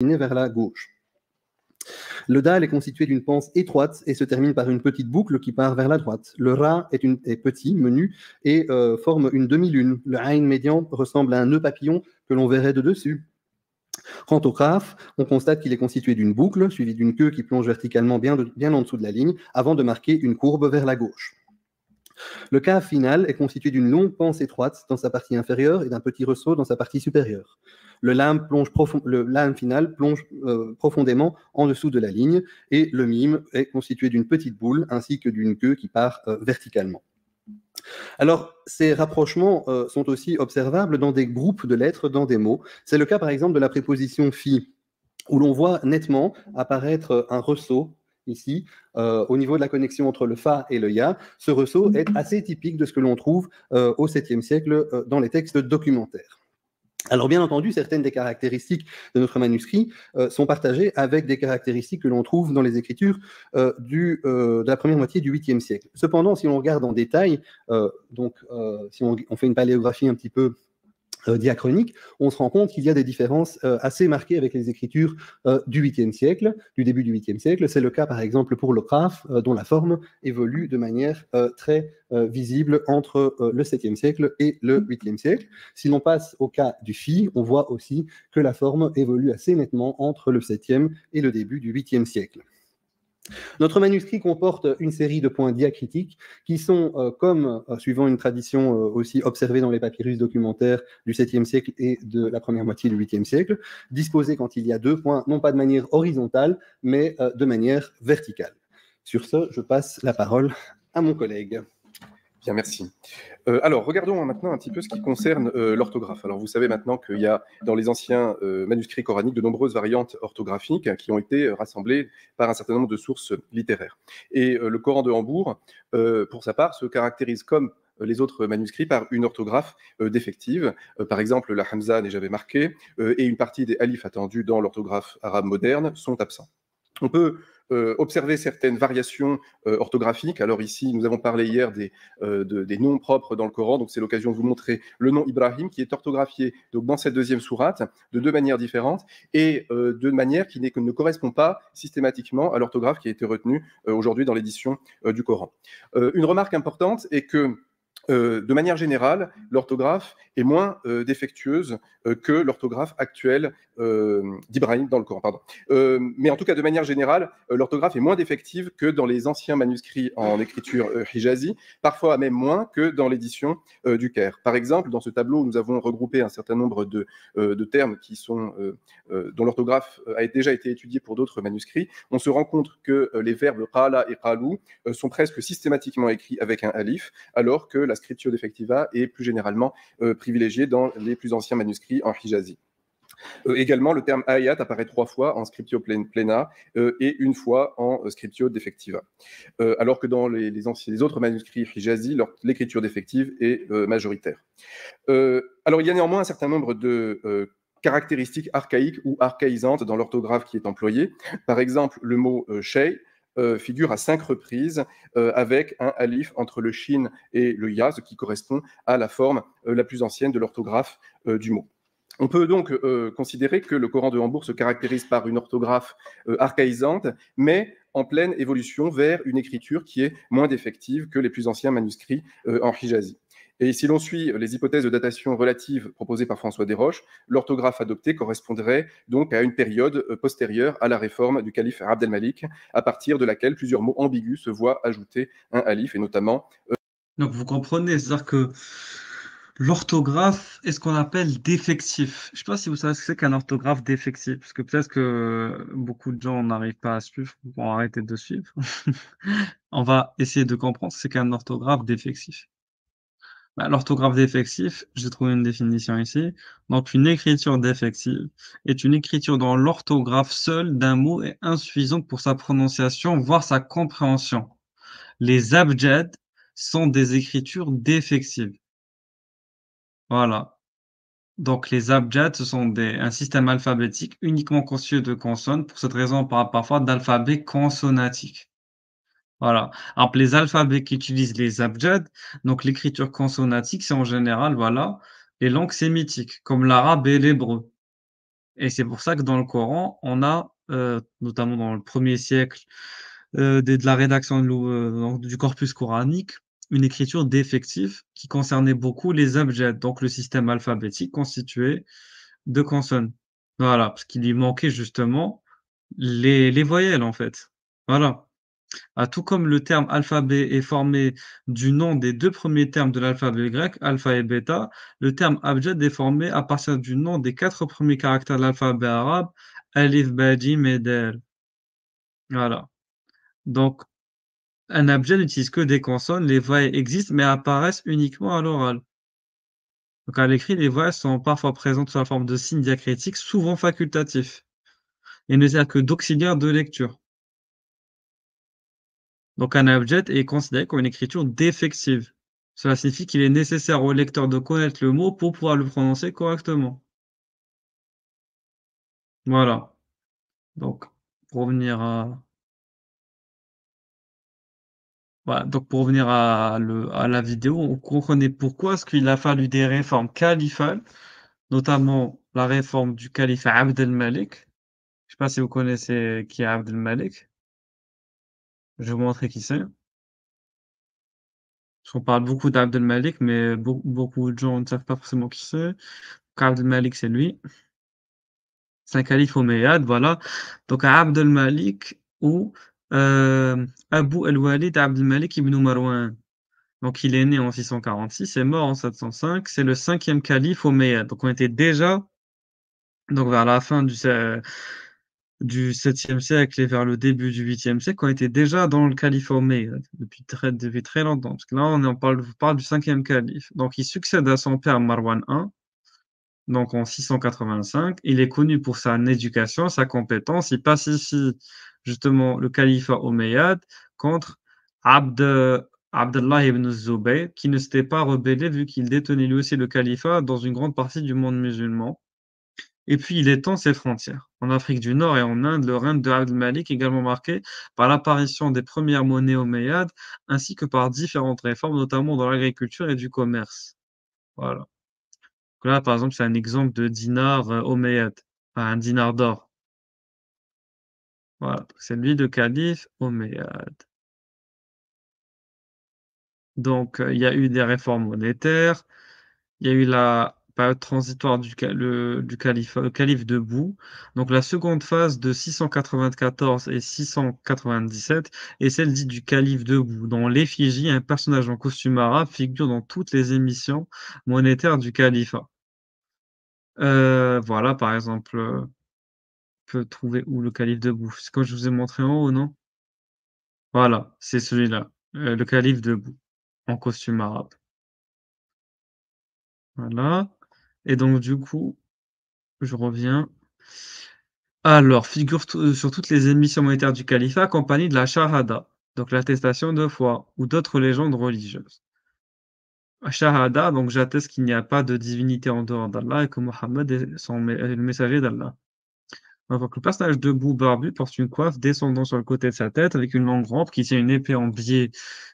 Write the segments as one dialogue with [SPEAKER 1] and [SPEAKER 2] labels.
[SPEAKER 1] vers la gauche. Le dal est constitué d'une panse étroite et se termine par une petite boucle qui part vers la droite. Le ra est petit, menu, et forme une demi-lune. Le ayn médian ressemble à un nœud papillon que l'on verrait de dessus. Quant au kaf, on constate qu'il est constitué d'une boucle, suivie d'une queue qui plonge verticalement bien en dessous de la ligne, avant de marquer une courbe vers la gauche. Le kaf final est constitué d'une longue panse étroite dans sa partie inférieure et d'un petit ressaut dans sa partie supérieure. Le lam final plonge profondément en dessous de la ligne et le mime est constitué d'une petite boule ainsi que d'une queue qui part verticalement. Alors, ces rapprochements sont aussi observables dans des groupes de lettres, dans des mots. C'est le cas, par exemple, de la préposition fi, où l'on voit nettement apparaître un ressaut ici, au niveau de la connexion entre le fa et le ya. Ce ressaut est assez typique de ce que l'on trouve au 7e siècle dans les textes documentaires. Alors bien entendu, certaines des caractéristiques de notre manuscrit sont partagées avec des caractéristiques que l'on trouve dans les écritures de la première moitié du 8e siècle. Cependant, si on regarde en détail, si on fait une paléographie un petit peu diachronique, on se rend compte qu'il y a des différences assez marquées avec les écritures du 8e siècle, du début du 8e siècle. C'est le cas, par exemple, pour le qaf, dont la forme évolue de manière très visible entre le 7e siècle et le 8e siècle. Si l'on passe au cas du fi, on voit aussi que la forme évolue assez nettement entre le 7e et le début du 8e siècle. Notre manuscrit comporte une série de points diacritiques qui sont, suivant une tradition aussi observée dans les papyrus documentaires du 7e siècle et de la première moitié du 8e siècle, disposés quand il y a 2 points, non pas de manière horizontale, mais de manière verticale. Sur ce, je passe la parole à mon collègue.
[SPEAKER 2] Bien, merci. Alors, regardons maintenant un petit peu ce qui concerne l'orthographe. Alors, vous savez maintenant qu'il y a dans les anciens manuscrits coraniques de nombreuses variantes orthographiques qui ont été rassemblées par un certain nombre de sources littéraires. Et le Coran de Hambourg, pour sa part, se caractérise comme les autres manuscrits par une orthographe défective. Par exemple, la hamza n'est jamais marquée et une partie des alifs attendus dans l'orthographe arabe moderne sont absents. On peut observer certaines variations orthographiques. Alors ici, nous avons parlé hier des noms propres dans le Coran, donc c'est l'occasion de vous montrer le nom Ibrahim qui est orthographié donc, dans cette 2e sourate de 2 manières différentes et de manière qui ne correspond pas systématiquement à l'orthographe qui a été retenue aujourd'hui dans l'édition du Coran. Une remarque importante est que de manière générale, l'orthographe est moins défectueuse que l'orthographe actuelle d'Ibrahim dans le Coran. Mais en tout cas, de manière générale, l'orthographe est moins défective que dans les anciens manuscrits en écriture hijazi, parfois même moins que dans l'édition du Caire. Par exemple, dans ce tableau, nous avons regroupé un certain nombre de termes dont l'orthographe a déjà été étudiée pour d'autres manuscrits. On se rend compte que les verbes qala et qalou sont presque systématiquement écrits avec un alif, alors que la scriptio defectiva est plus généralement privilégiée dans les plus anciens manuscrits en hijazi. Également, le terme ayat apparaît 3 fois en scriptio plena et 1 fois en scriptio defectiva. Alors que dans les autres manuscrits hijazi, l'écriture défective est majoritaire. Alors, il y a néanmoins un certain nombre de caractéristiques archaïques ou archaïsantes dans l'orthographe qui est employée. Par exemple, le mot shay figure à 5 reprises avec un alif entre le shin et le ya, ce qui correspond à la forme la plus ancienne de l'orthographe du mot. On peut donc considérer que le Coran de Hambourg se caractérise par une orthographe archaïsante, mais en pleine évolution vers une écriture qui est moins défective que les plus anciens manuscrits en hijazi. Et si l'on suit les hypothèses de datation relative proposées par François Desroches, l'orthographe adoptée correspondrait donc à une période postérieure à la réforme du calife Abd el-Malik, à partir de laquelle plusieurs mots ambigus se voient ajouter un alif, et notamment...
[SPEAKER 3] Donc vous comprenez, c'est-à-dire que l'orthographe est ce qu'on appelle défectif. Je ne sais pas si vous savez ce que c'est qu'un orthographe défectif, parce que peut-être que beaucoup de gens n'arrivent pas à suivre, vont arrêter de suivre. On va essayer de comprendre ce qu'est un orthographe défectif. L'orthographe défectif, j'ai trouvé une définition ici. Donc, une écriture défective est une écriture dont l'orthographe seule d'un mot est insuffisante pour sa prononciation, voire sa compréhension. Les abjad sont des écritures défectives. Voilà. Donc, les abjad, ce sont un système alphabétique uniquement constitué de consonnes. Pour cette raison, on parle parfois d'alphabet consonnatique. Voilà. Alors, les alphabets qui utilisent les abjad, donc l'écriture consonnatique, c'est en général, voilà, les langues sémitiques, comme l'arabe et l'hébreu. Et c'est pour ça que dans le Coran, on a, notamment dans le 1er siècle, de la rédaction donc du corpus coranique, une écriture défective qui concernait beaucoup les abjad, donc le système alphabétique constitué de consonnes. Voilà, parce qu'il lui manquait justement les voyelles, en fait. Voilà. Ah, tout comme le terme alphabet est formé du nom des 2 premiers termes de l'alphabet grec, alpha et bêta, le terme abjad est formé à partir du nom des 4 premiers caractères de l'alphabet arabe, alif, ba, jim et dal. Voilà. Donc un abjad n'utilise que des consonnes, les voyelles existent mais apparaissent uniquement à l'oral. Donc à l'écrit, les voyelles sont parfois présentes sous la forme de signes diacritiques, souvent facultatifs, et ne servent que d'auxiliaire de lecture. Donc un abjad est considéré comme une écriture défective. Cela signifie qu'il est nécessaire au lecteur de connaître le mot pour pouvoir le prononcer correctement. Voilà. Donc pour revenir à pour revenir à la vidéo, on comprenait pourquoi est-ce qu'il a fallu des réformes khalifales, notamment la réforme du calife Abd el-Malik. Je sais pas si vous connaissez qui est Abd el-Malik? Je vais vous montrer qui c'est. Parce qu'on parle beaucoup d'Abd el-Malik, mais beaucoup de gens ne savent pas forcément qui c'est. Abd el-Malik, c'est lui. C'est un calife omeyyade, voilà. Donc Abd el-Malik ou Abu el-Walid Abd el-Malik ibn Marwan. Donc il est né en 646 et mort en 705. C'est le 5e calife omeyyade. Donc on était déjà donc vers la fin du 7e siècle et vers le début du 8e siècle, on était déjà dans le califat omeyyade depuis très longtemps. Parce que là, on parle du 5e calife. Donc il succède à son père Marwan I, donc en 685. Il est connu pour son éducation, sa compétence. Il pacifie justement le califat omeyyade contre Abd Abdallah ibn Zubayr, qui ne s'était pas rebellé vu qu'il détenait lui aussi le califat dans une grande partie du monde musulman. Et puis il étend ses frontières. En Afrique du Nord et en Inde, le règne de Abd al-Malik est également marqué par l'apparition des premières monnaies omeyyades, ainsi que par différentes réformes, notamment dans l'agriculture et du commerce. Voilà. Donc là, par exemple, c'est un exemple de dinar omeyyade, enfin, un dinar d'or. Voilà, c'est lui le calife omeyyade. Donc, il y a eu des réformes monétaires, il y a eu la période transitoire du califat, le calife debout. Donc la seconde phase de 694 et 697 est celle dite du calife debout. Dans l'effigie, un personnage en costume arabe figure dans toutes les émissions monétaires du califat. Voilà, par exemple, on peut trouver où le calife debout? C'est quand je vous ai montré en haut, non? Voilà, c'est celui-là, le calife debout, en costume arabe. Voilà. Et donc du coup, je reviens. Alors, figure sur toutes les émissions monétaires du califat accompagnées de la shahada, donc l'attestation de foi ou d'autres légendes religieuses. Shahada, donc j'atteste qu'il n'y a pas de divinité en dehors d'Allah et que Mohammed est le messager d'Allah. Donc le personnage debout barbu porte une coiffe descendant sur le côté de sa tête avec une longue rampe qui tient une épée en biais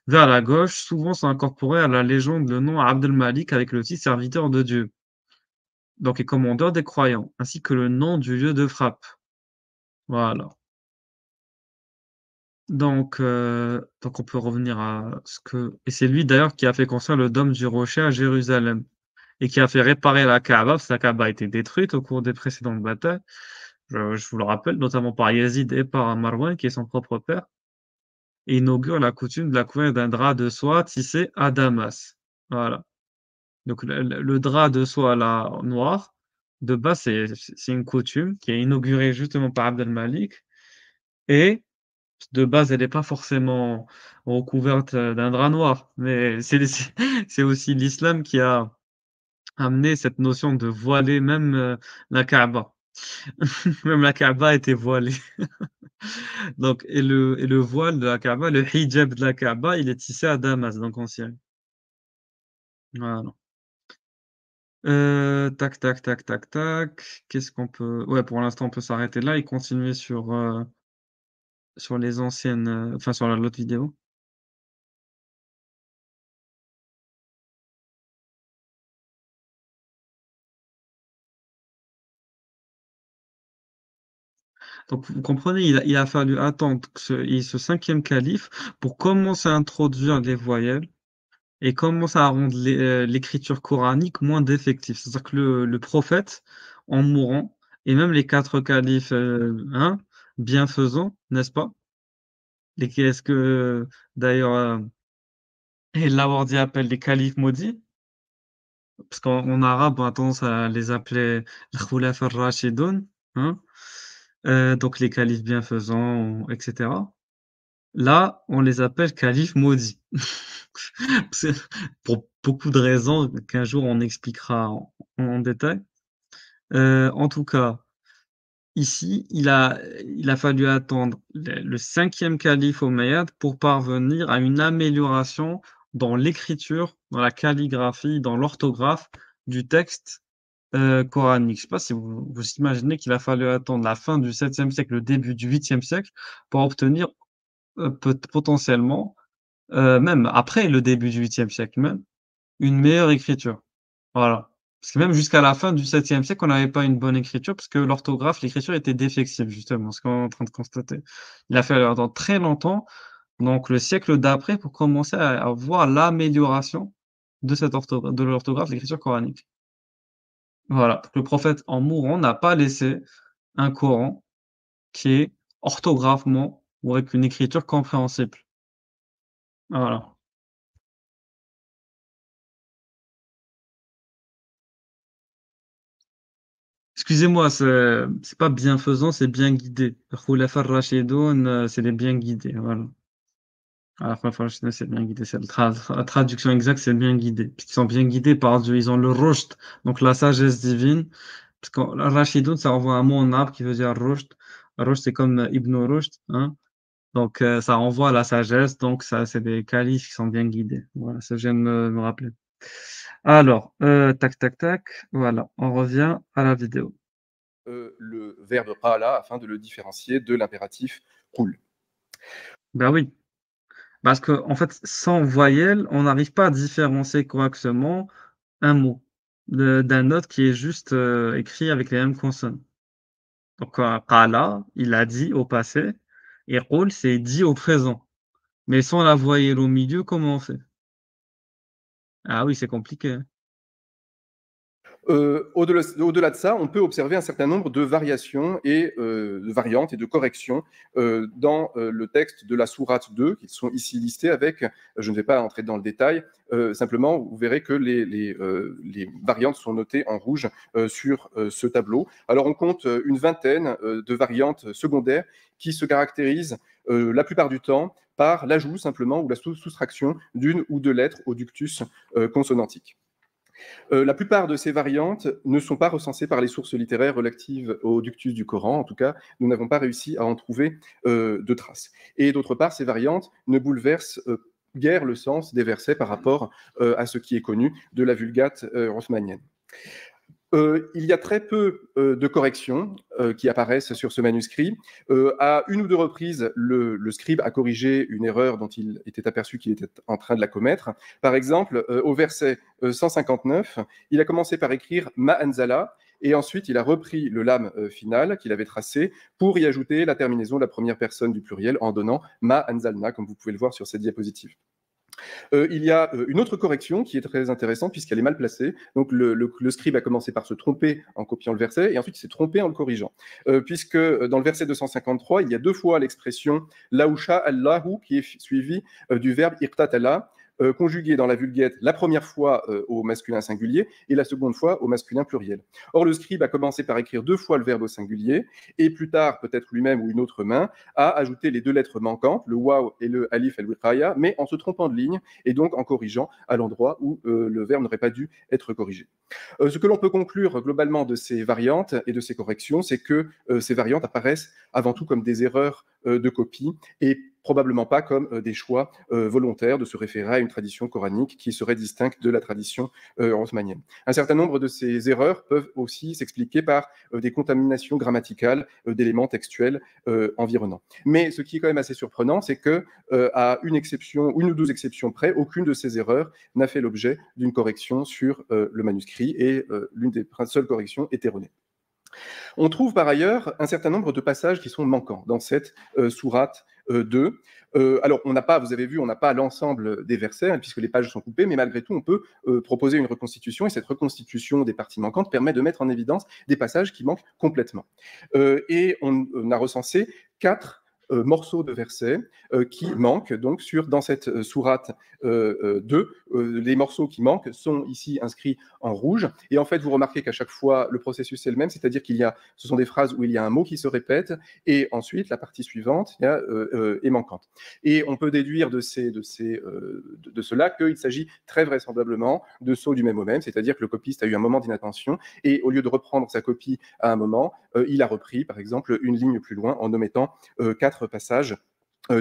[SPEAKER 3] vers la gauche. Souvent sont incorporés à la légende le nom Abd al-Malik avec le titre serviteur de Dieu, donc et commandeur des croyants, ainsi que le nom du lieu de frappe. Voilà. Donc on peut revenir à ce que et c'est lui d'ailleurs qui a fait construire le dôme du rocher à Jérusalem et qui a fait réparer la Kaaba, parce que la Kaaba a été détruite au cours des précédentes batailles. Je vous le rappelle, notamment par Yazid et par Marwan, qui est son propre père, et inaugure la coutume de la couvrir d'un drap de soie tissé à Damas. Voilà. Donc le drap de soie là, noir, de base, c'est une coutume qui est inaugurée justement par Abd al-Malik et de base, elle est pas forcément recouverte, d'un drap noir, mais c'est aussi l'islam qui a amené cette notion de voiler même, la Kaaba. Même la Kaaba était voilée. Donc et le voile de la Kaaba, le hijab de la Kaaba, il est tissé à Damas, donc en Syrie. Voilà. Tac, tac, tac, tac, tac. Qu'est-ce qu'on peut ouais, pour l'instant, on peut s'arrêter là et continuer sur les anciennes, enfin sur la l'autre vidéo. Donc, vous comprenez, il a fallu attendre que ce cinquième calife pour commencer à introduire les voyelles et commencer à rendre l'écriture coranique moins défective. C'est-à-dire que le prophète, en mourant, et même les quatre califes hein, bienfaisants, n'est-ce pas? Est-ce que, d'ailleurs, El Lawardi appelle les califes maudits? Parce qu'en arabe, on a tendance à les appeler Khulafa ar-Rashidun, hein? Donc les califes bienfaisants, etc. Là, on les appelle califes maudits. C'est pour beaucoup de raisons qu'un jour on expliquera en détail. En tout cas, ici, il a fallu attendre le 5e calife omeyyade pour parvenir à une amélioration dans l'écriture, dans la calligraphie, dans l'orthographe du texte coranique. Je sais pas si vous imaginez qu'il a fallu attendre la fin du 7e siècle, le début du 8e siècle pour obtenir potentiellement, même après le début du 8e siècle même, une meilleure écriture. Voilà. Parce que même jusqu'à la fin du 7e siècle, on n'avait pas une bonne écriture parce que l'orthographe, l'écriture était défective justement, ce qu'on est en train de constater. Il a fallu attendre très longtemps, donc le siècle d'après, pour commencer à voir l'amélioration de cette de l'orthographe, l'écriture coranique. Voilà. Le prophète, en mourant, n'a pas laissé un Coran qui est orthographement ou avec une écriture compréhensible. Voilà. Excusez-moi, c'est pas bienfaisant, c'est bien guidé. Khulafa ar-Rashidun, c'est les bien guidés, voilà. Alors Khulafa ar-Rashidun, c'est bien guidé, c'est la traduction exacte, c'est bien guidé. Parce qu'ils sont bien guidés par Dieu, ils ont le rushd, donc la sagesse divine. Parce que ar-Rashidun, ça renvoie à un mot en arabe qui veut dire rushd. Rushd, c'est comme Ibn Rushd, hein. Donc ça renvoie à la sagesse, donc ça, c'est des califes qui sont bien guidés. Voilà, ça je viens de me rappeler. Alors, tac, tac, tac, voilà, on revient à la vidéo.
[SPEAKER 2] Le verbe qala afin de le différencier de l'impératif qul.
[SPEAKER 3] Ben oui, parce que en fait, sans voyelle, on n'arrive pas à différencier correctement un mot d'un autre qui est juste écrit avec les mêmes consonnes. Donc, qala, il a dit au passé, et qul, c'est dit au présent. Mais sans la voyelle au milieu, comment on fait? Ah oui, c'est compliqué, hein.
[SPEAKER 2] Au-delà de ça, on peut observer un certain nombre de variations et de variantes et de corrections dans le texte de la sourate 2, qui sont ici listées avec, je ne vais pas entrer dans le détail, simplement vous verrez que les variantes sont notées en rouge sur ce tableau. Alors on compte une vingtaine de variantes secondaires qui se caractérisent la plupart du temps par l'ajout simplement ou la soustraction d'une ou deux lettres au ductus consonantique. La plupart de ces variantes ne sont pas recensées par les sources littéraires relatives au ductus du Coran. En tout cas, nous n'avons pas réussi à en trouver de traces. Et d'autre part, ces variantes ne bouleversent guère le sens des versets par rapport à ce qui est connu de la Vulgate rothmanienne. Il y a très peu de corrections qui apparaissent sur ce manuscrit. À une ou deux reprises, le scribe a corrigé une erreur dont il était aperçu qu'il était en train de la commettre. Par exemple, au verset 159, il a commencé par écrire Ma anzala, et ensuite il a repris le lam final qu'il avait tracé pour y ajouter la terminaison de la première personne du pluriel en donnant Ma anzalna, comme vous pouvez le voir sur cette diapositive. Il y a une autre correction qui est très intéressante puisqu'elle est mal placée. Donc le scribe a commencé par se tromper en copiant le verset et ensuite il s'est trompé en le corrigeant. Puisque dans le verset 253, il y a deux fois l'expression lausha Allahu qui est suivie du verbe irtatala, conjugué dans la Vulgate la première fois au masculin singulier et la seconde fois au masculin pluriel. Or, le scribe a commencé par écrire deux fois le verbe au singulier et plus tard, peut-être lui-même ou une autre main, a ajouté les deux lettres manquantes, le waw et le alif al-wiqaya, mais en se trompant de ligne et donc en corrigeant à l'endroit où le verbe n'aurait pas dû être corrigé. Ce que l'on peut conclure globalement de ces variantes et de ces corrections, c'est que ces variantes apparaissent avant tout comme des erreurs de copie et probablement pas comme des choix volontaires de se référer à une tradition coranique qui serait distincte de la tradition rothmanienne. Un certain nombre de ces erreurs peuvent aussi s'expliquer par des contaminations grammaticales d'éléments textuels environnants. Mais ce qui est quand même assez surprenant, c'est que à une ou deux exceptions près, aucune de ces erreurs n'a fait l'objet d'une correction sur le manuscrit et l'une des seules corrections est erronée. On trouve par ailleurs un certain nombre de passages qui sont manquants dans cette sourate 2. Alors, on n'a pas, vous avez vu, on n'a pas l'ensemble des versets, hein, puisque les pages sont coupées, mais malgré tout, on peut proposer une reconstitution, et cette reconstitution des parties manquantes permet de mettre en évidence des passages qui manquent complètement. Et on a recensé 4 morceaux de versets qui manquent donc dans cette sourate 2. Les morceaux qui manquent sont ici inscrits en rouge. Et en fait, vous remarquez qu'à chaque fois, le processus est le même, c'est-à-dire ce sont des phrases où il y a un mot qui se répète, et ensuite, la partie suivante est manquante. Et on peut déduire de cela qu'il s'agit très vraisemblablement de sauts du même au même, c'est-à-dire que le copiste a eu un moment d'inattention, et au lieu de reprendre sa copie à un moment, il a repris, par exemple, une ligne plus loin en omettant 4 passages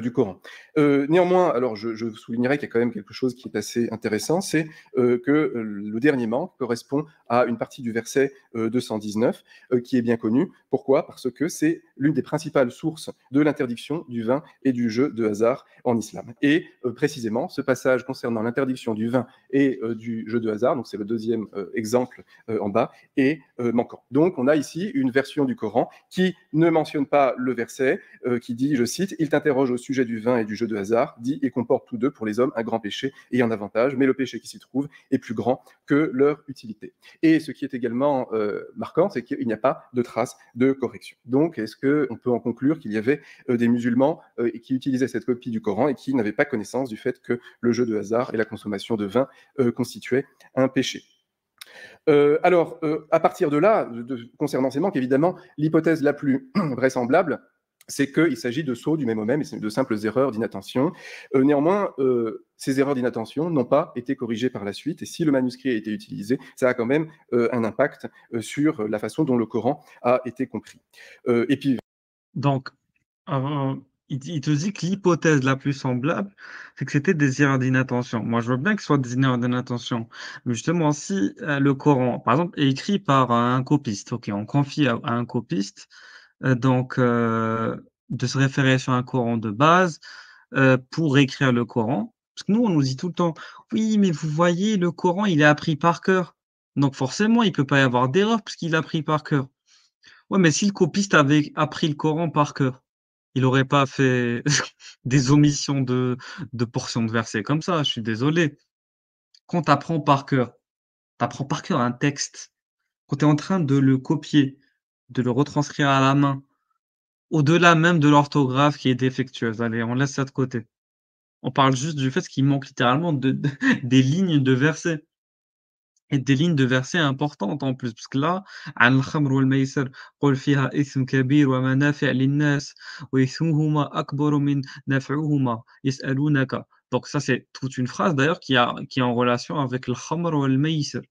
[SPEAKER 2] du Coran. Néanmoins, alors je soulignerai qu'il y a quand même quelque chose qui est assez intéressant, c'est que le dernier manque correspond à une partie du verset 219 qui est bien connue. Pourquoi? Parce que c'est l'une des principales sources de l'interdiction du vin et du jeu de hasard en islam. Et précisément, ce passage concernant l'interdiction du vin et du jeu de hasard, donc c'est le deuxième exemple en bas, est manquant. Donc on a ici une version du Coran qui ne mentionne pas le verset, qui dit, je cite, « Il t'interroge au sujet du vin et du jeu de hasard, dit et comporte tous deux pour les hommes un grand péché et un avantage, mais le péché qui s'y trouve est plus grand que leur utilité. » Et ce qui est également marquant, c'est qu'il n'y a pas de trace de correction. Donc, est-ce qu'on peut en conclure qu'il y avait des musulmans qui utilisaient cette copie du Coran et qui n'avaient pas connaissance du fait que le jeu de hasard et la consommation de vin constituaient un péché? Alors, à partir de là, concernant ces manques, évidemment, l'hypothèse la plus vraisemblable, c'est qu'il s'agit de sauts du même au même, et de simples erreurs d'inattention. Néanmoins, ces erreurs d'inattention n'ont pas été corrigées par la suite, et si le manuscrit a été utilisé, ça a quand même un impact sur la façon dont le Coran a été compris. Et puis,
[SPEAKER 3] Donc, il te dit que l'hypothèse la plus semblable, c'est que c'était des erreurs d'inattention. Moi, je veux bien que ce soit des erreurs d'inattention. Mais justement, si le Coran, par exemple, est écrit par un copiste, ok, on confie à un copiste, donc de se référer sur un Coran de base pour écrire le Coran. Parce que nous, on nous dit tout le temps, oui, mais vous voyez, le Coran, il est appris par cœur. Donc forcément, il peut pas y avoir d'erreur puisqu'il est appris par cœur. Ouais, mais si le copiste avait appris le Coran par cœur, il aurait pas fait des omissions de portions de versets comme ça, je suis désolé. Quand tu apprends par cœur, tu apprends par cœur un texte, quand tu es en train de le copier, de le retranscrire à la main, au-delà même de l'orthographe qui est défectueuse, allez, on laisse ça de côté. On parle juste du fait qu'il manque littéralement de des lignes de versets. Et des lignes de versets importantes en plus, parce que là, عن الخمر والميسر قل فيها إثم كبير ومنافع للناس وإثمهما أكبر من نفعهما يسألونك. Donc ça, c'est toute une phrase d'ailleurs qui est en relation avec le khamr والميسر,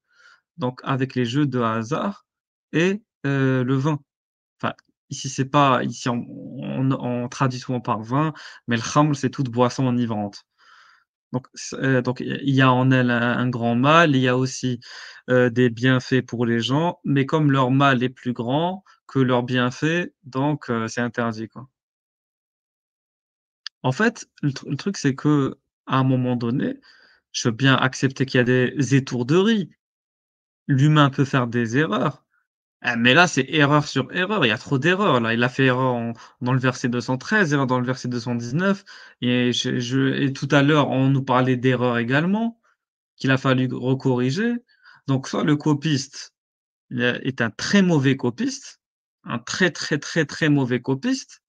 [SPEAKER 3] donc avec les jeux de hasard et le vin. Enfin, ici c'est pas ici on traduit souvent par vin, mais le khamr, c'est toute boisson enivrante. Donc il y a en elle un grand mal, il y a aussi, des bienfaits pour les gens, mais comme leur mal est plus grand que leurs bienfaits, donc c'est interdit, quoi. En fait, le truc, c'est qu'à un moment donné, je veux bien accepter qu'il y a des étourderies. L'humain peut faire des erreurs. Ah, mais là, c'est erreur sur erreur, il y a trop d'erreurs, là. Il a fait erreur dans le verset 213, erreur dans le verset 219 et et tout à l'heure, on nous parlait d'erreurs également. Qu'il a fallu recorriger. Donc soit le copiste est un très mauvais copiste, un très, très, très, très mauvais copiste.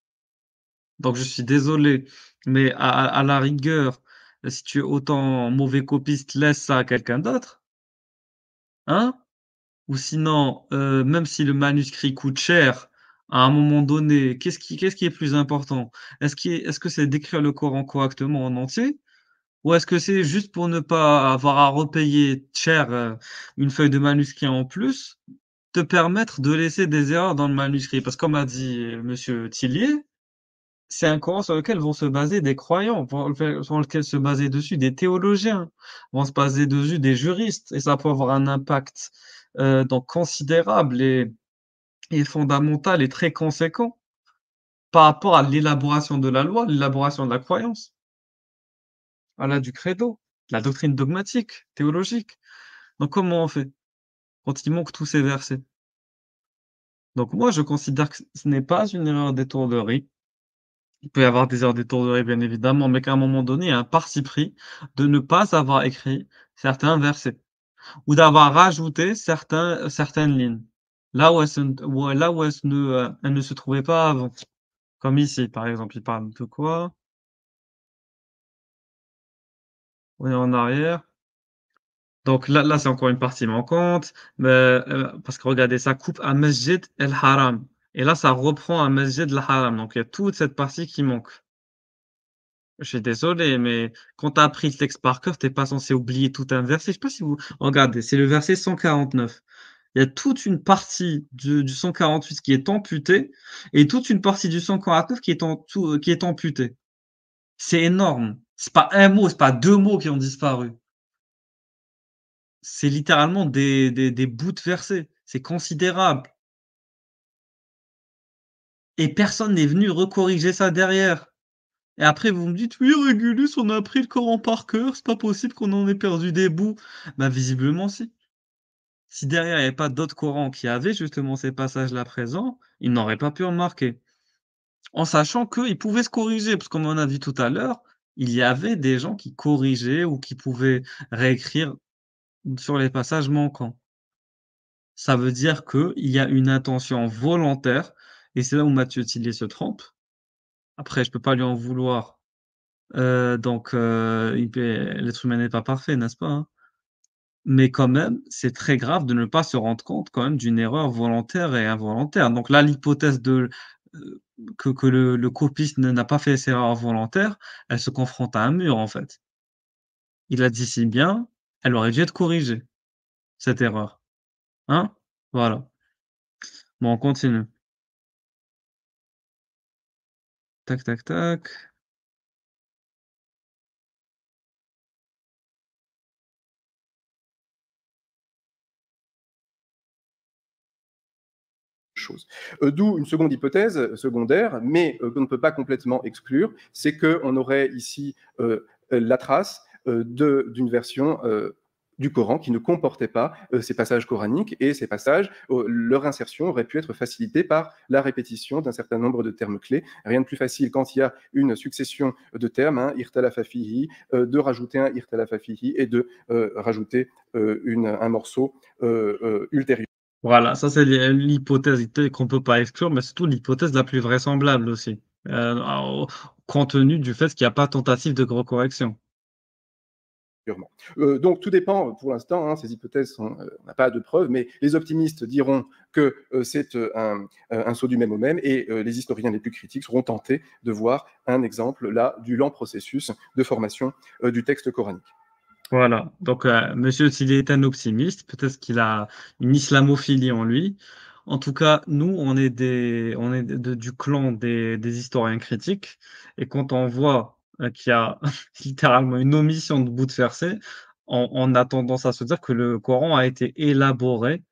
[SPEAKER 3] Donc je suis désolé, mais à la rigueur, si tu es autant mauvais copiste, laisse ça à quelqu'un d'autre, hein? Ou sinon, même si le manuscrit coûte cher, à un moment donné, qu'est-ce qui est plus important? Est-ce que c'est d'écrire le Coran correctement en entier? Ou est-ce que c'est juste pour ne pas avoir à repayer cher, une feuille de manuscrit en plus, te permettre de laisser des erreurs dans le manuscrit? Parce que comme a dit, monsieur Tillier, c'est un Coran sur lequel vont se baser des croyants, sur lequel se baser dessus des théologiens, vont se baser dessus des juristes et ça peut avoir un impact, donc considérable et fondamental et très conséquent par rapport à l'élaboration de la loi, l'élaboration de la croyance, voilà, du credo, de la doctrine dogmatique, théologique. Donc comment on fait quand il manque tous ces versets? Donc moi, je considère que ce n'est pas une erreur d'étourderie. Il peut y avoir des erreurs d'étourderie, bien évidemment, mais qu'à un moment donné, il y a un parti pris de ne pas avoir écrit certains versets ou d'avoir rajouté certaines lignes, là où elles ne se trouvaient pas avant. Comme ici, par exemple, il parle de quoi? On est en arrière. Donc là, c'est encore une partie manquante, mais, parce que regardez, ça coupe à Masjid El Haram et là, ça reprend à Masjid El Haram, donc il y a toute cette partie qui manque. Je suis désolé, mais quand tu as appris le texte par cœur, tu es pas censé oublier tout un verset. Je sais pas si vous regardez, c'est le verset 149. Il y a toute une partie du 148 qui est amputée et toute une partie du 149 qui est amputée. C'est énorme. C'est pas un mot, c'est pas 2 mots qui ont disparu. C'est littéralement des bouts de versets. C'est considérable et personne n'est venu recorriger ça derrière et après vous me dites: «Oui, Régulus, on a appris le Coran par cœur, c'est pas possible qu'on en ait perdu des bouts». Bah, visiblement si. Si derrière il y avait pas d'autres Corans qui avaient justement ces passages-là présents, ils n'auraient pas pu remarquer. En sachant qu'ils pouvaient se corriger, parce comme on a dit tout à l'heure, il y avait des gens qui corrigeaient ou qui pouvaient réécrire sur les passages manquants. Ça veut dire qu'il y a une intention volontaire et c'est là où Matthieu Thillet se trompe. Après je peux pas lui en vouloir, il peut l'être humain n'est pas parfait, n'est-ce pas, hein? Mais quand même, c'est très grave de ne pas se rendre compte quand même d'une erreur volontaire et involontaire. Donc là, l'hypothèse heu, que le copiste n'a pas fait cette erreur volontaire, elle se confronte à un mur, en fait. Il a dit si bien, elle aurait dû être corrigée, cette erreur, hein? Voilà. Bon, on continue. Tac, tac, tac.
[SPEAKER 2] Chose. D'où une seconde hypothèse, secondaire, mais qu'on ne peut pas complètement exclure, c'est qu'on aurait ici la trace d'une version du Coran qui ne comportait pas ces passages coraniques, et ces passages, leur insertion aurait pu être facilitée par la répétition d'un certain nombre de termes clés. Rien de plus facile quand il y a une succession de termes, hein, irtalafa fihi, de rajouter un irtalafa fihi et de rajouter un morceau ultérieur.
[SPEAKER 3] Voilà, ça c'est l'hypothèse qu'on peut pas exclure, mais surtout l'hypothèse la plus vraisemblable aussi, au compte tenu du fait qu'il y a pas tentative de correction.
[SPEAKER 2] Purement. Donc tout dépend pour l'instant, hein, ces hypothèses sont, on n'a pas de preuves, mais les optimistes diront que c'est un saut du même au même, et les historiens les plus critiques seront tentés de voir un exemple là du lent processus de formation du texte coranique.
[SPEAKER 3] Voilà, donc monsieur, s'il est un optimiste, peut-être qu'il a une islamophilie en lui. En tout cas, nous, on est du clan des historiens critiques et quand on voit, qu'il y a littéralement une omission de bout de verset, on a tendance à se dire que le Coran a été élaboré,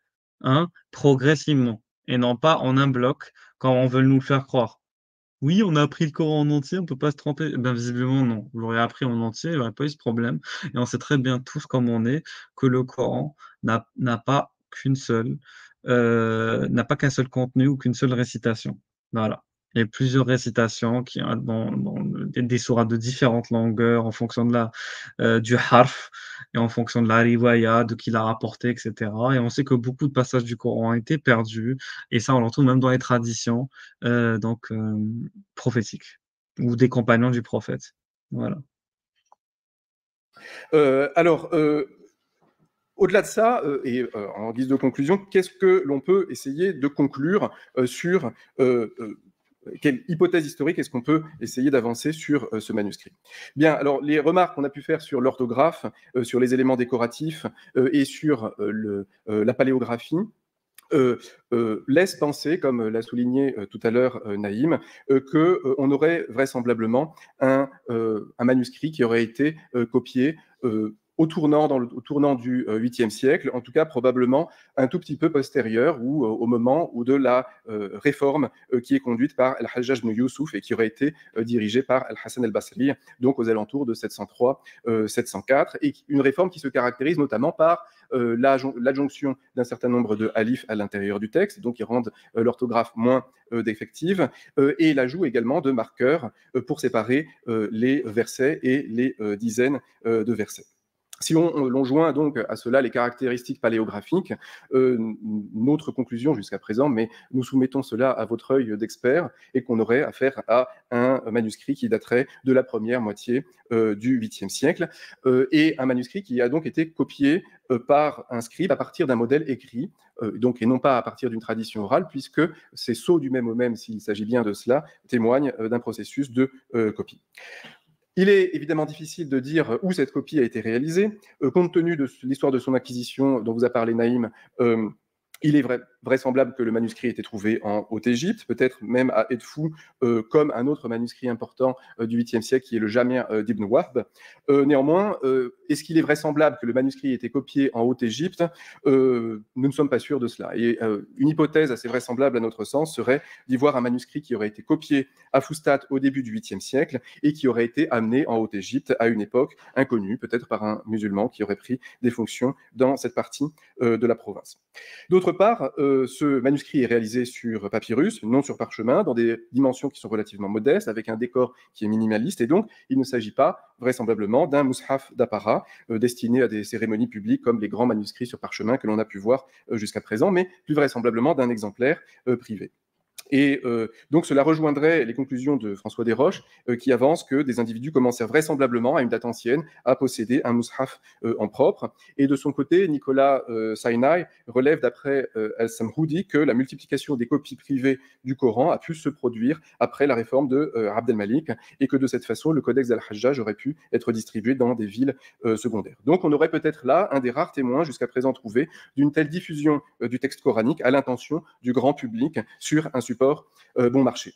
[SPEAKER 3] hein, progressivement et non pas en un bloc, comme on veut nous le faire croire. Oui, on a appris le Coran en entier, on peut pas se tromper. Eh ben, visiblement non. Vous l'aurez appris en entier, il y aurait pas eu ce problème et on sait très bien tous comme on est que le Coran n'a pas n'a pas qu'un seul contenu ou qu'une seule récitation. Voilà. Il y a plusieurs récitations qui dans des sourates de différentes longueurs en fonction du harf et en fonction de la riwaya, de qui l'a rapporté et cetera et on sait que beaucoup de passages du Coran ont été perdus et ça, on le retrouve même dans les traditions, prophétiques ou des compagnons du prophète. Voilà.
[SPEAKER 2] Alors, au-delà de ça, en guise de conclusion, qu'est-ce que l'on peut essayer de conclure sur quelle hypothèse historique est-ce qu'on peut essayer d'avancer sur ce manuscrit? Bien, alors les remarques qu'on a pu faire sur l'orthographe, sur les éléments décoratifs et sur la paléographie laisse penser, comme l'a souligné tout à l'heure Naïm, qu'on aurait vraisemblablement un manuscrit qui aurait été copié au tournant du 8e siècle, en tout cas probablement un tout petit peu postérieur ou au moment ou de la réforme qui est conduite par Al-Hajjaj ibn Youssouf et qui aurait été dirigée par Al-Hassan al-Basri, donc aux alentours de 703-704, et une réforme qui se caractérise notamment par l'adjonction d'un certain nombre de alifs à l'intérieur du texte, donc qui rendent l'orthographe moins défective, et l'ajout également de marqueurs pour séparer les versets et les dizaines de versets. Si l'on joint donc à cela les caractéristiques paléographiques, notre conclusion jusqu'à présent, mais nous soumettons cela à votre œil d'expert, et qu'on aurait affaire à un manuscrit qui daterait de la première moitié du 8e siècle, et un manuscrit qui a donc été copié par un scribe à partir d'un modèle écrit, donc, et non pas à partir d'une tradition orale, puisque ces sceaux du même au même, s'il s'agit bien de cela, témoignent d'un processus de copie. Il est évidemment difficile de dire où cette copie a été réalisée. Compte tenu de l'histoire de son acquisition dont vous a parlé Naïm, il est vraisemblable que le manuscrit ait été trouvé en Haute-Égypte, peut-être même à Edfou, comme un autre manuscrit important du 8e siècle, qui est le Jamia d'Ibn Wahb. Néanmoins, est-ce qu'il est vraisemblable que le manuscrit ait été copié en Haute-Égypte? Nous ne sommes pas sûrs de cela. Et une hypothèse assez vraisemblable à notre sens serait d'y voir un manuscrit qui aurait été copié à Fustat au début du 8e siècle et qui aurait été amené en Haute-Égypte à une époque inconnue, peut-être par un musulman qui aurait pris des fonctions dans cette partie de la province. D'autre part, ce manuscrit est réalisé sur papyrus, non sur parchemin, dans des dimensions qui sont relativement modestes, avec un décor qui est minimaliste, et donc il ne s'agit pas vraisemblablement d'un mushaf d'apparat destiné à des cérémonies publiques comme les grands manuscrits sur parchemin que l'on a pu voir jusqu'à présent, mais plus vraisemblablement d'un exemplaire privé. Et donc cela rejoindrait les conclusions de François Desroches, qui avance que des individus commencèrent vraisemblablement, à une date ancienne, à posséder un mushaf en propre. Et de son côté, Nicolas Sainai relève d'après Al-Samhoudi que la multiplication des copies privées du Coran a pu se produire après la réforme de Abd el-Malik, et que de cette façon, le codex Al-Hajjaj aurait pu être distribué dans des villes secondaires. Donc on aurait peut-être là un des rares témoins jusqu'à présent trouvés d'une telle diffusion du texte coranique à l'intention du grand public sur un support bon marché.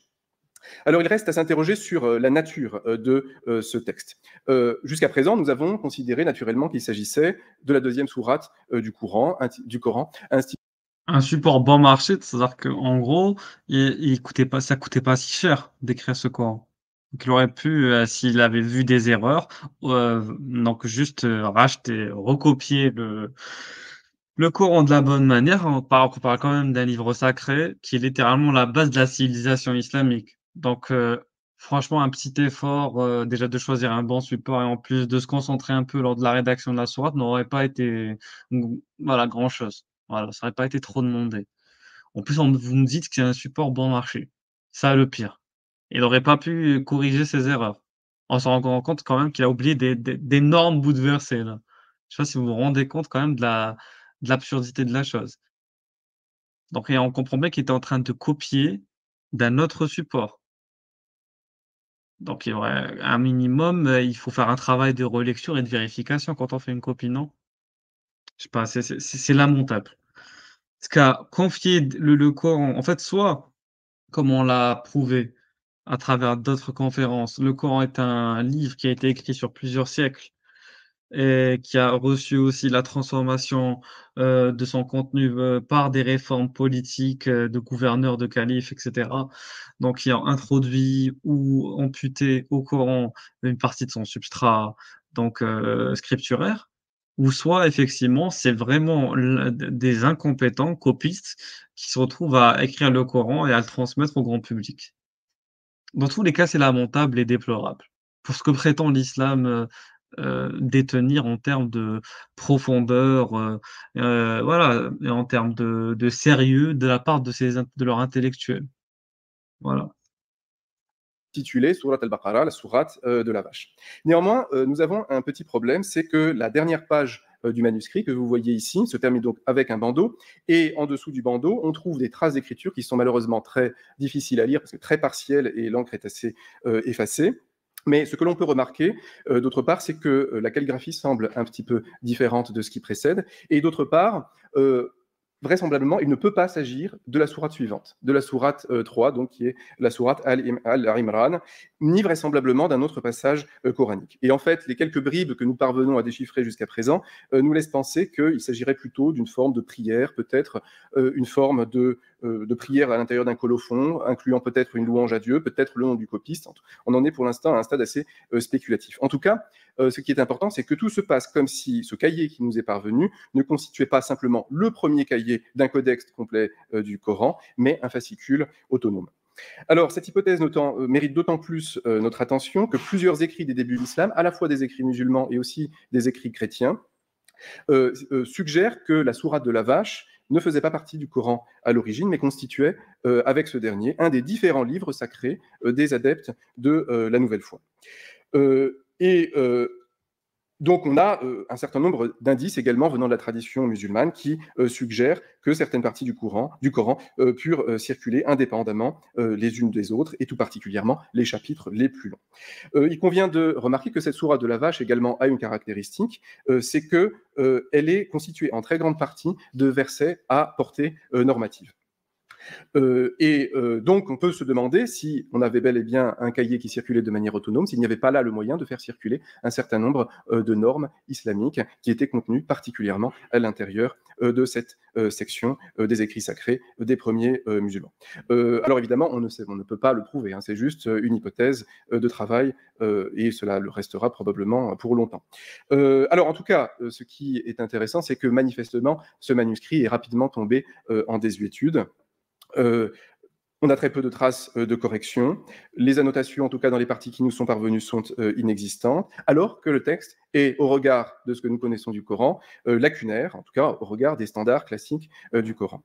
[SPEAKER 2] Alors, il reste à s'interroger sur la nature de ce texte. Jusqu'à présent, nous avons considéré naturellement qu'il s'agissait de la deuxième sourate du Coran,
[SPEAKER 3] Un support bon marché, c'est-à-dire qu'en gros, ça coûtait pas si cher d'écrire ce Coran. Donc il aurait pu, s'il avait vu des erreurs, donc juste racheter, recopier le Coran de la bonne manière. On parle quand même d'un livre sacré qui est littéralement la base de la civilisation islamique. Donc, franchement, un petit effort, déjà de choisir un bon support et en plus de se concentrer un peu lors de la rédaction de la sourate n'aurait pas été, voilà, grand-chose. Voilà, ça aurait pas été trop demandé. En plus, vous me dites que c'est un support bon marché. Ça, le pire. Il aurait pas pu corriger ses erreurs. On s'en rend compte quand même qu'il a oublié d'énormes bouts de versets, là. Je sais pas si vous vous rendez compte quand même de l'absurdité de la chose. Donc et on comprend bien qu'il était en train de copier d'un autre support. Donc il y aurait un minimum, il faut faire un travail de relecture et de vérification quand on fait une copie, non? Je sais pas, c'est lamentable. Parce qu'à confier le Coran en fait, soit, comme on l'a prouvé à travers d'autres conférences, le Coran est un livre qui a été écrit sur plusieurs siècles et qui a reçu aussi la transformation, de son contenu, par des réformes politiques, de gouverneurs, de califes et cetera. Donc qui a introduit ou amputé au Coran une partie de son substrat, donc scripturaire, ou soit effectivement, c'est vraiment des incompétents copistes qui se retrouvent à écrire le Coran et à le transmettre au grand public. Dans tous les cas, c'est lamentable et déplorable. Pour ce que prétend l'islam, détenir en termes de profondeur, voilà, et en termes de sérieux de la part de leurs intellectuels. Voilà.
[SPEAKER 2] Intitulée Surat al-Baqarah, la sourate de la vache. Néanmoins, nous avons un petit problème, c'est que la dernière page du manuscrit que vous voyez ici se termine donc avec un bandeau, et en dessous du bandeau, on trouve des traces d'écriture qui sont malheureusement très difficiles à lire, parce que très partielles, et l'encre est assez effacée. Mais ce que l'on peut remarquer, d'autre part, c'est que la calligraphie semble un petit peu différente de ce qui précède, et d'autre part, vraisemblablement, il ne peut pas s'agir de la sourate suivante, de la sourate 3, donc qui est la sourate Al-Imran, ni vraisemblablement d'un autre passage coranique. Et en fait, les quelques bribes que nous parvenons à déchiffrer jusqu'à présent nous laissent penser qu'il s'agirait plutôt d'une forme de prière, peut-être une forme de prière à l'intérieur d'un colophon, incluant peut-être une louange à Dieu, peut-être le nom du copiste. On en est pour l'instant à un stade assez spéculatif. En tout cas, ce qui est important, c'est que tout se passe comme si ce cahier qui nous est parvenu ne constituait pas simplement le premier cahier d'un codex complet du Coran, mais un fascicule autonome. Alors, cette hypothèse mérite d'autant plus notre attention que plusieurs écrits des débuts de l'islam, à la fois des écrits musulmans et aussi des écrits chrétiens, suggèrent que la sourate de la vache ne faisait pas partie du Coran à l'origine, mais constituait, avec ce dernier, un des différents livres sacrés des adeptes de la nouvelle foi. Donc on a un certain nombre d'indices également venant de la tradition musulmane qui suggèrent que certaines parties du Coran purent circuler indépendamment les unes des autres, et tout particulièrement les chapitres les plus longs. Il convient de remarquer que cette sourate de la vache également a une caractéristique, c'est qu'elle est constituée en très grande partie de versets à portée normative. Donc, on peut se demander si on avait bel et bien un cahier qui circulait de manière autonome, s'il n'y avait pas là le moyen de faire circuler un certain nombre de normes islamiques qui étaient contenues particulièrement à l'intérieur de cette section des écrits sacrés des premiers musulmans. Alors évidemment, on ne peut pas le prouver, hein, c'est juste une hypothèse de travail et cela le restera probablement pour longtemps. Alors en tout cas, ce qui est intéressant, c'est que manifestement, ce manuscrit est rapidement tombé en désuétude. On a très peu de traces de correction. Les annotations, en tout cas dans les parties qui nous sont parvenues, sont inexistantes, alors que le texte est, au regard de ce que nous connaissons du Coran, lacunaire, en tout cas au regard des standards classiques du Coran.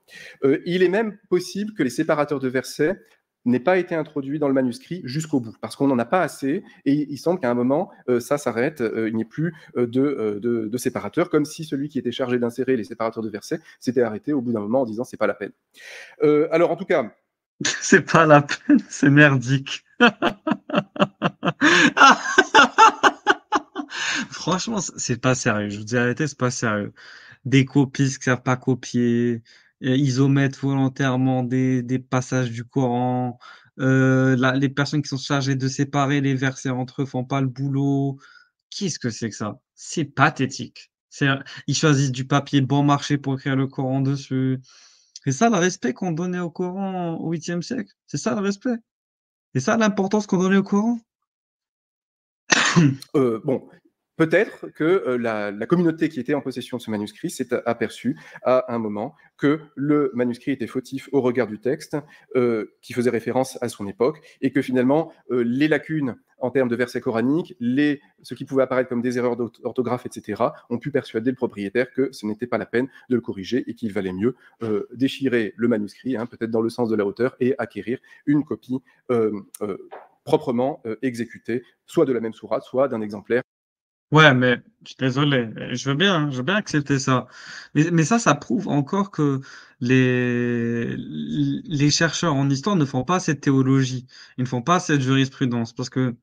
[SPEAKER 2] Il est même possible que les séparateurs de versets n'aient pas été introduits dans le manuscrit jusqu'au bout, parce qu'on n'en a pas assez, et il semble qu'à un moment, ça s'arrête, il n'y ait plus de séparateurs, comme si celui qui était chargé d'insérer les séparateurs de versets s'était arrêté au bout d'un moment en disant « c'est pas la peine ». Alors en tout cas...
[SPEAKER 3] C'est pas la peine, c'est merdique. Franchement, c'est pas sérieux. Je vous dis la vérité, c'est pas sérieux. Des copistes qui savent pas copier, ils omettent volontairement des passages du Coran. Les personnes qui sont chargées de séparer les versets entre eux font pas le boulot. Qu'est-ce que c'est que ça? C'est pathétique. Ils choisissent du papier bon marché pour écrire le Coran dessus. C'est ça le respect qu'on donnait au Coran au 8e siècle? C'est ça le respect? C'est ça l'importance qu'on donnait au Coran?
[SPEAKER 2] Bon, peut-être que la communauté qui était en possession de ce manuscrit s'est aperçue à un moment que le manuscrit était fautif au regard du texte qui faisait référence à son époque, et que finalement les lacunes en termes de versets coraniques, ce qui pouvait apparaître comme des erreurs d'orthographe, etc., ont pu persuader le propriétaire que ce n'était pas la peine de le corriger et qu'il valait mieux déchirer le manuscrit, hein, peut-être dans le sens de la hauteur, et acquérir une copie proprement exécutée, soit de la même sourate, soit d'un exemplaire.
[SPEAKER 3] Ouais, mais je suis désolé, je veux bien accepter ça. Mais ça prouve encore que les chercheurs en histoire ne font pas cette théologie, ils ne font pas cette jurisprudence, parce que